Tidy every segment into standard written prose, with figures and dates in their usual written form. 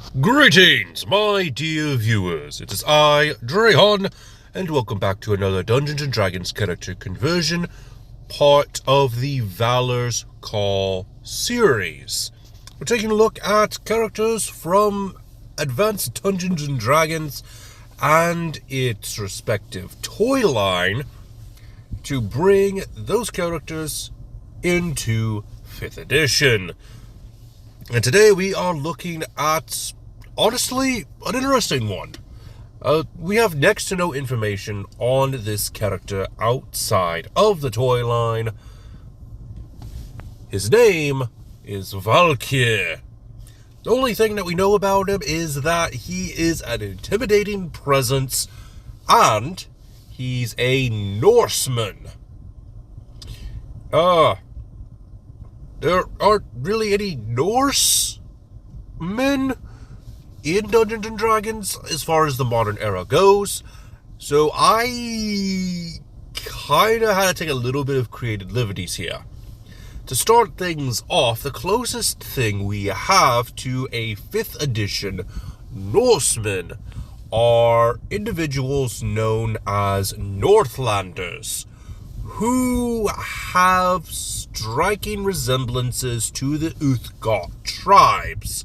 Greetings, my dear viewers. It is I, Drahon, and welcome back to another Dungeons & Dragons character conversion, part of the Valor's Call series. We're taking a look at characters from Advanced Dungeons & Dragons and its respective toy line to bring those characters into 5th edition. And today we are looking at, honestly, an interesting one. We have next to no information on this character outside of the toy line. His name is Valkeer. The only thing that we know about him is that he is an intimidating presence and he's a Norseman. There aren't really any Norse men in Dungeons & Dragons as far as the modern era goes, so I kind of had to take a little bit of creative liberties here. To start things off, the closest thing we have to a 5th edition Norseman are individuals known as Northlanders, who have striking resemblances to the Uthgardt tribes.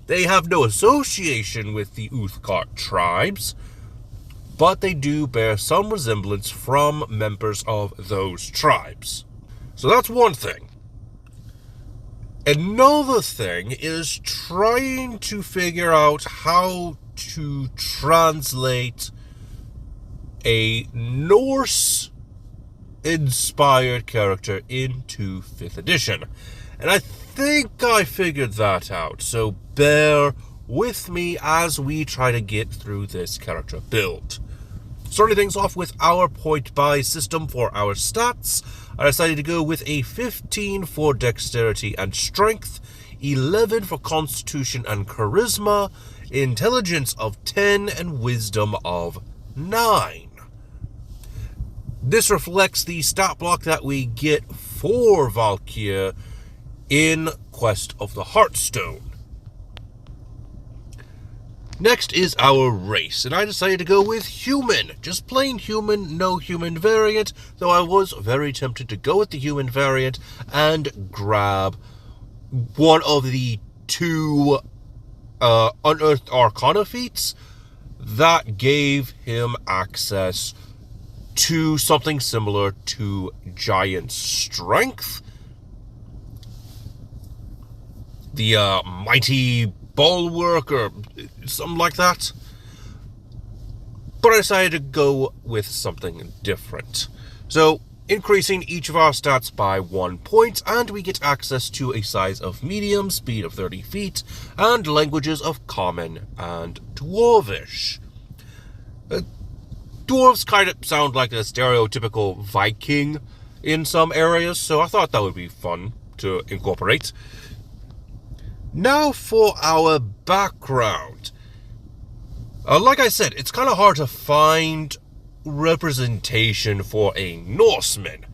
They have no association with the Uthgardt tribes, but they do bear some resemblance from members of those tribes. So that's one thing. Another thing is trying to figure out how to translate a Norse inspired character into 5th edition. And I think I figured that out, so bear with me as we try to get through this character build. Starting things off with our point buy system for our stats, I decided to go with a 15 for dexterity and strength, 11 for constitution and charisma, intelligence of 10, and wisdom of 9. This reflects the stat block that we get for Valkeer in Quest of the Heartstone. Next is our race, and I decided to go with human. Just plain human, no human variant, though I was very tempted to go with the human variant and grab one of the two Unearthed Arcana feats that gave him access to something similar to Giant Strength. The Mighty Bulwark or something like that. But I decided to go with something different. So, increasing each of our stats by 1 point, and we get access to a size of medium, speed of 30 feet, and languages of Common and Dwarvish. Dwarves kind of sound like a stereotypical Viking in some areas, so I thought that would be fun to incorporate. Now for our background. Like I said, it's kind of hard to find representation for a Norseman.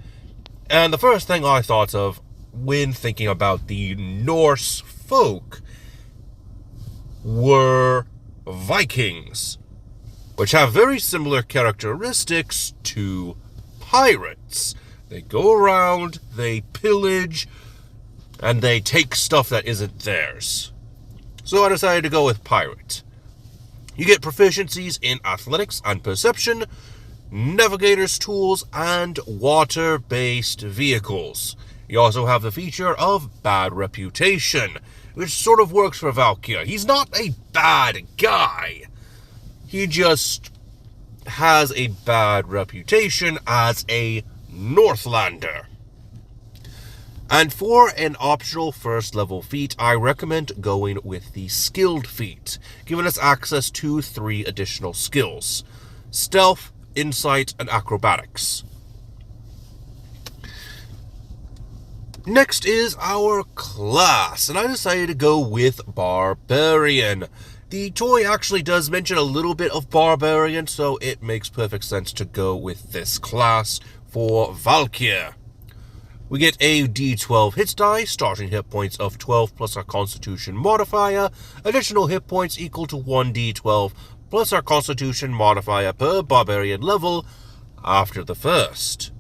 And the first thing I thought of when thinking about the Norse folk were Vikings, which have very similar characteristics to pirates. They go around, they pillage, and they take stuff that isn't theirs. So I decided to go with pirate. You get proficiencies in athletics and perception, navigator's tools, and water-based vehicles. You also have the feature of bad reputation, which sort of works for Valkeer. He's not a bad guy. He just has a bad reputation as a Northlander. And for an optional first level feat, I recommend going with the skilled feat, giving us access to 3 additional skills: stealth, insight, and acrobatics. Next is our class, and I decided to go with Barbarian. The toy actually does mention a little bit of Barbarian, so it makes perfect sense to go with this class for Valkeer. We get a d12 hit die, starting hit points of 12 plus our Constitution modifier, additional hit points equal to 1d12 plus our Constitution modifier per barbarian level after the first.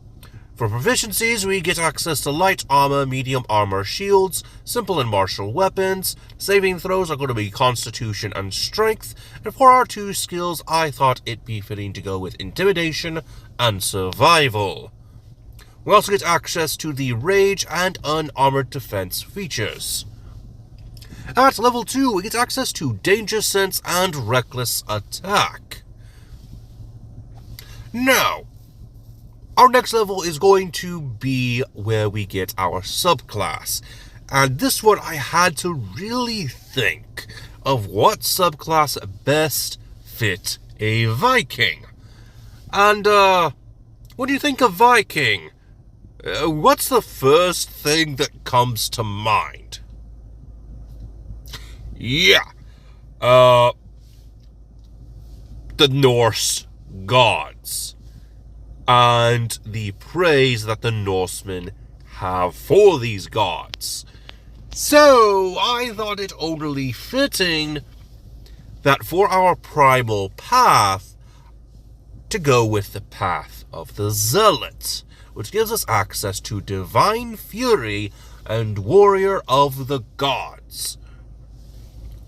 For proficiencies, we get access to light armor, medium armor, shields, simple and martial weapons. Saving throws are going to be Constitution and Strength, and for our 2 skills, I thought it'd be fitting to go with Intimidation and Survival. We also get access to the Rage and Unarmored Defense features. At level 2, we get access to Danger Sense and Reckless Attack. Now, our next level is going to be where we get our subclass. And this one I had to really think of what subclass best fit a Viking. And, when you think of Viking, what's the first thing that comes to mind? Yeah. The Norse gods. And the praise that the Norsemen have for these gods. So, I thought it only fitting that for our primal path, to go with the path of the Zealot, which gives us access to Divine Fury and Warrior of the Gods.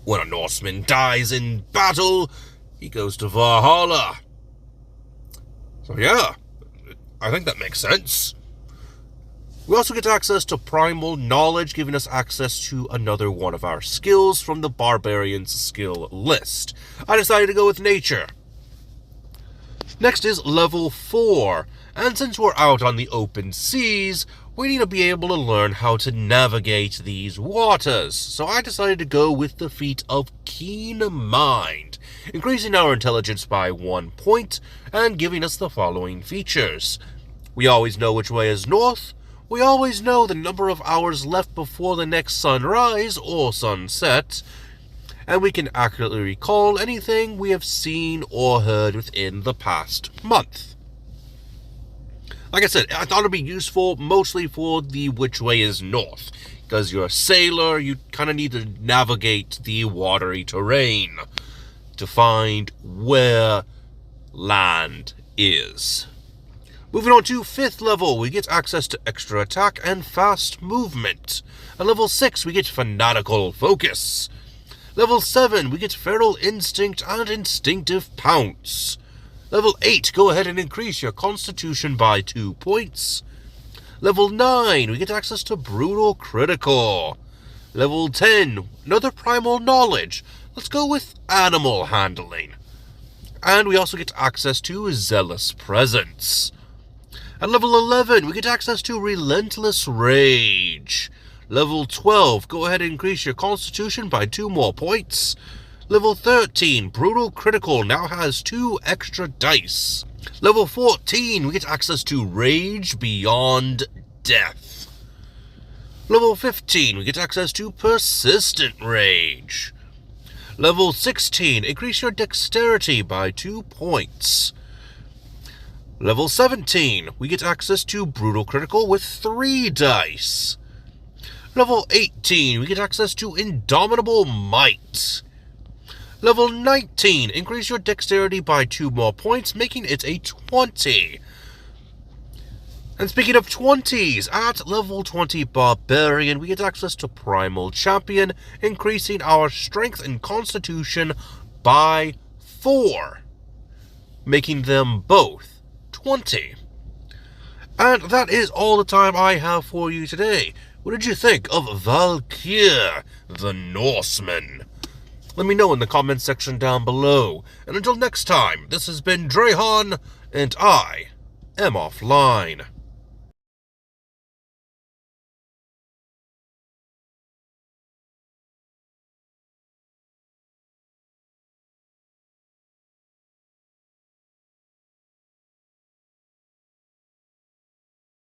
When a Norseman dies in battle, he goes to Valhalla. So yeah, I think that makes sense. We also get access to Primal Knowledge, giving us access to another one of our skills from the Barbarian's skill list. I decided to go with Nature. Next is level 4, and since we're out on the open seas, we need to be able to learn how to navigate these waters, so I decided to go with the feat of Keen Mind, increasing our intelligence by 1 point, and giving us the following features. We always know which way is north, we always know the number of hours left before the next sunrise or sunset, and we can accurately recall anything we have seen or heard within the past month. Like I said, I thought it'd be useful mostly for the which way is north, because you're a sailor, you kind of need to navigate the watery terrain to find where land is. Moving on to 5th level, we get access to extra attack and fast movement. At level 6, we get fanatical focus. Level 7, we get feral instinct and instinctive pounce. Level 8, go ahead and increase your constitution by 2 points. Level 9, we get access to brutal critical. Level 10, another primal knowledge. Let's go with animal handling. And we also get access to zealous presence. At level 11, we get access to relentless rage. Level 12, go ahead and increase your constitution by 2 more points. Level 13, brutal critical, now has 2 extra dice. Level 14, we get access to rage beyond death. Level 15, we get access to persistent rage. Level 16, increase your dexterity by 2 points. Level 17, we get access to brutal critical with 3 dice. Level 18, we get access to indomitable might. Level 19, increase your dexterity by 2 more points, making it a 20. And speaking of 20s, at level 20 Barbarian, we get access to Primal Champion, increasing our strength and constitution by 4, making them both 20. And that is all the time I have for you today. What did you think of Valkeer, the Norseman? Let me know in the comments section down below. And until next time, this has been Drehan, and I am offline.